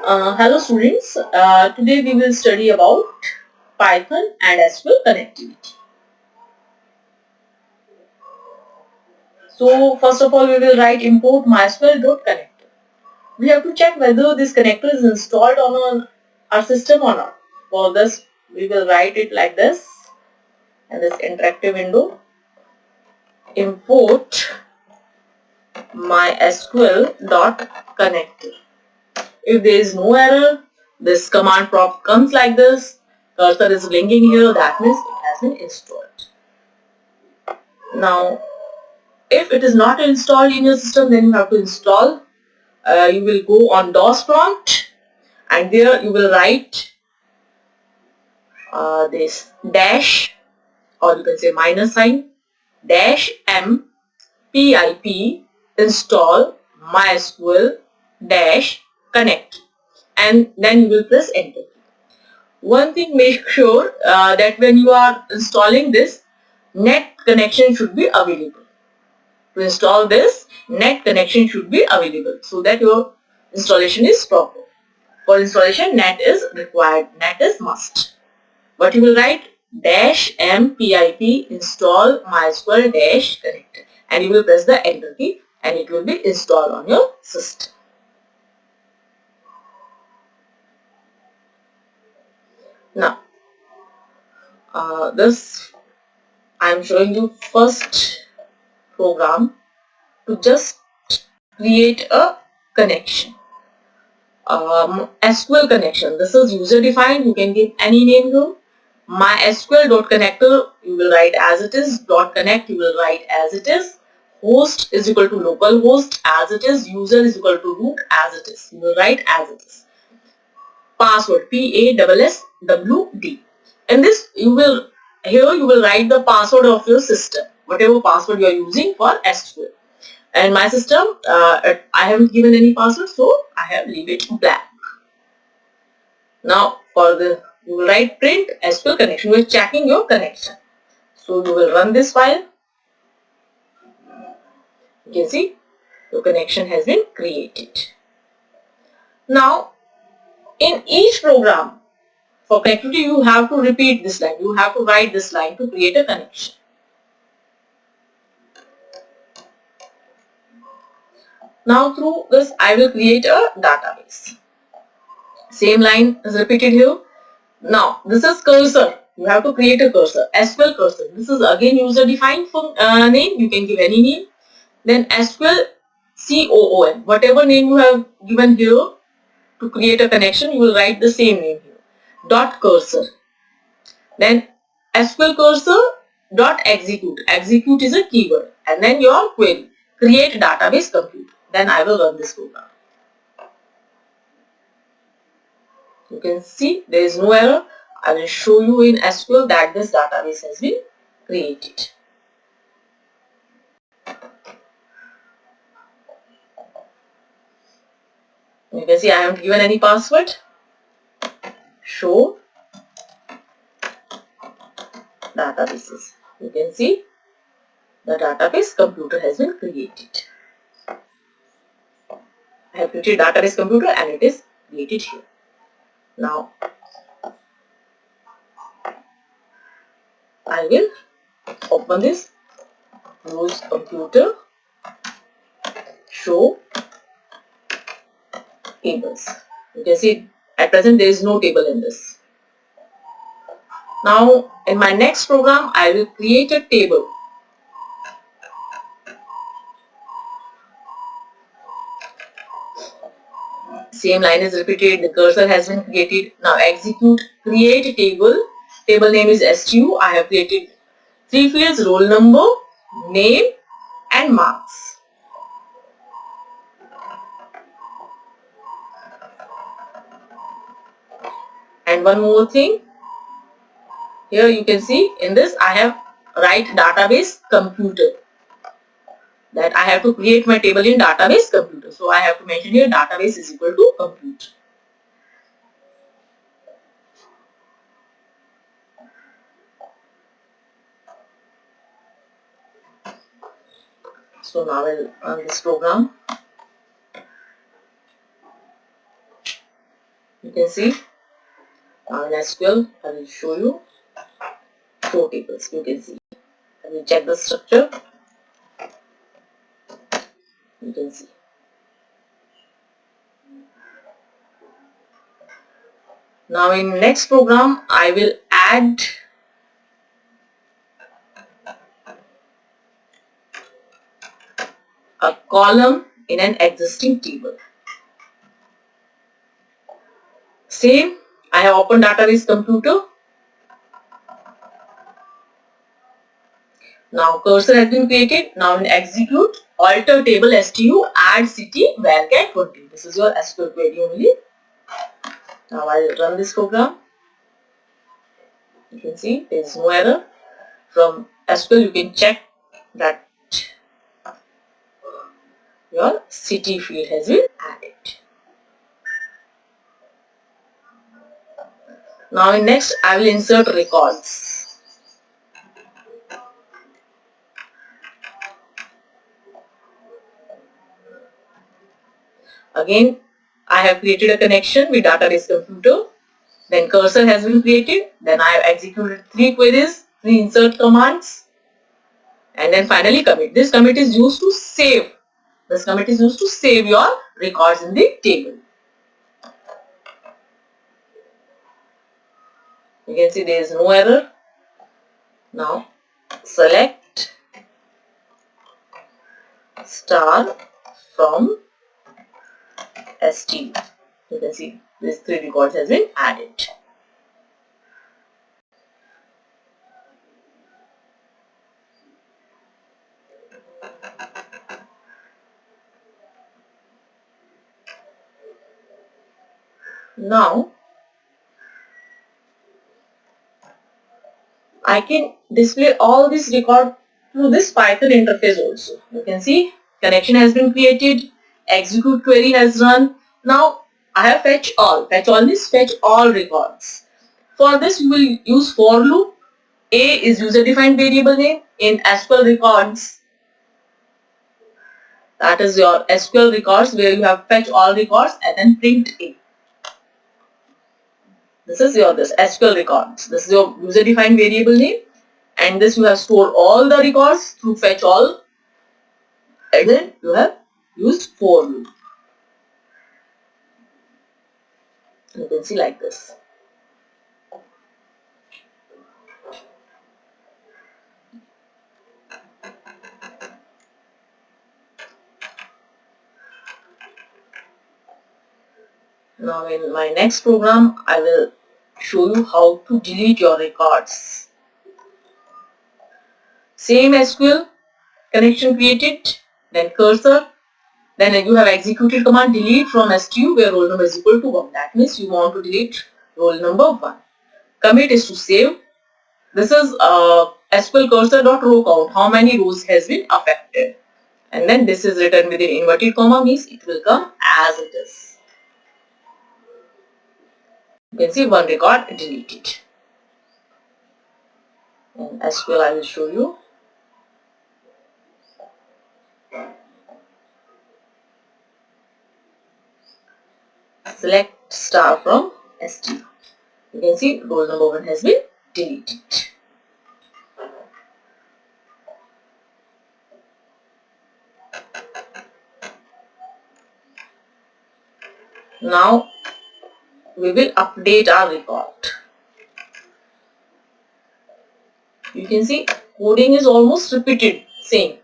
Hello students, today we will study about Python and Sql connectivity. So first of all we will write import mysql.connector. We have to check whether this connector is installed on our system or not. For this we will write it like this in this interactive window. Import mysql.connector. If there is no error, this command prompt comes like this. Cursor is blinking here, that means it has been installed. Now, if it is not installed in your system, then you have to install. You will go on DOS prompt and there you will write this dash, or you can say minus sign, dash m pip install mysql dash connect, and then you will press enter. One thing, make sure that when you are installing this, net connection should be available. To install this, net connection should be available so that your installation is proper. For installation, net is required, net is must. But you will write dash m pip install mysql dash connector, and you will press the enter key and it will be installed on your system. Now, this I am showing you first program to just create a connection. SQL connection. This is user defined. You can give any name here. MySQL.connector you will write as it is. .connect you will write as it is. Host is equal to localhost as it is. User is equal to root as it is. You will write as it is. Password PASSWD. In this you will write the password of your system. Whatever password you are using for SQL. And my system, I haven't given any password, so I have leave it blank. Now for the, you will write print SQL connection. You are checking your connection. So you will run this file. You can see your connection has been created. Now in each program for connectivity you have to repeat this line. You have to write this line to create a connection. Now through this I will create a database. Same line is repeated here. Now this is cursor. You have to create a cursor. SQL cursor. This is again user defined name. You can give any name. Then SQL COON. Whatever name you have given here to create a connection, you will write the same name here. Dot cursor. Then SQL cursor dot execute. Execute is a keyword. And then your query. Create database computer. Then I will run this program. You can see there is no error. I will show you in SQL that this database has been created. You can see I haven't given any password. Show databases. You can see the database computer has been created. I have created database computer and it is created here. Now I will open this, use computer, show tables. You can see at present there is no table in this. Now in my next program I will create a table. Same line is repeated, the cursor has been created. Now execute, create table. Table name is STU. I have created 3 fields: roll number, name and marks. And one more thing, here you can see in this I have write database computer, that I have to create my table in database computer. So I have to mention here database is equal to computer. So now I will run this program. You can see now in SQL I will show you 4 tables. You can see. I will check the structure. You can see. Now in next program I will add a column in an existing table. Same, I have opened database computer. Now cursor has been created. Now in execute, alter table stu add city varchar 20. This is your SQL query only. Now I will run this program. You can see there is no error. From SQL you can check that your city field has been added. Now in next I will insert records. Again I have created a connection with database computer. Then cursor has been created. Then I have executed 3 queries, 3 insert commands, and then finally commit. This commit is used to save. This commit is used to save your records in the table. You can see there is no error. Now select star from ST. You can see these 3 records has been added. Now I can display all these records through this Python interface also. You can see connection has been created, execute query has run. Now I have fetch all. Fetch all means fetch all records. For this we will use for loop. A is user defined variable name in SQL records. That is your SQL records where you have fetch all records and then print A. This is your SQL records. This is your user defined variable name, and this you have stored all the records through fetch all, and then you have used for loop. You can see like this. Now in my next program I will show you how to delete your records. Same SQL, connection created, then cursor, then you have executed command delete from stu where roll number is equal to 1. That means you want to delete roll number 1. Commit is to save. This is SQL cursor.row count, how many rows has been affected. And then this is written within inverted comma, means it will come as it is. You can see 1 record deleted. In SQL I will show you. Select star from ST. You can see roll number 1 has been deleted. Now we will update our record. You can see coding is almost repeated, same.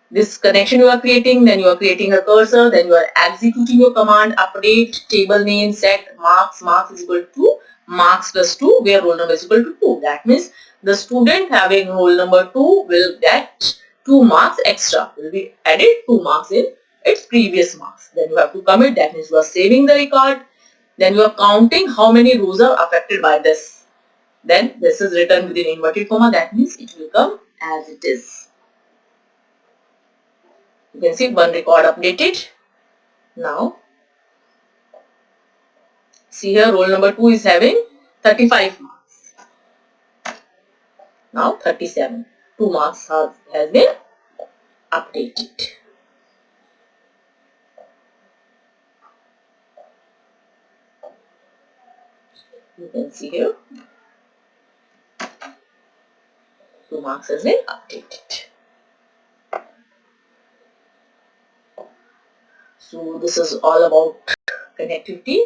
This connection you are creating, then you are creating a cursor, then you are executing your command update table name set marks, marks is equal to marks plus 2 where roll number is equal to 2. That means the student having roll number 2 will get 2 marks extra, will be added 2 marks in its previous marks. Then you have to commit, that means you are saving the record. Then you are counting how many rows are affected by this. Then this is written within inverted comma, that means it will come as it is. You can see 1 record updated. Now see here roll number 2 is having 35 marks. Now 37. 2 marks has been updated. You can see here 2 marks has been updated. So this is all about connectivity.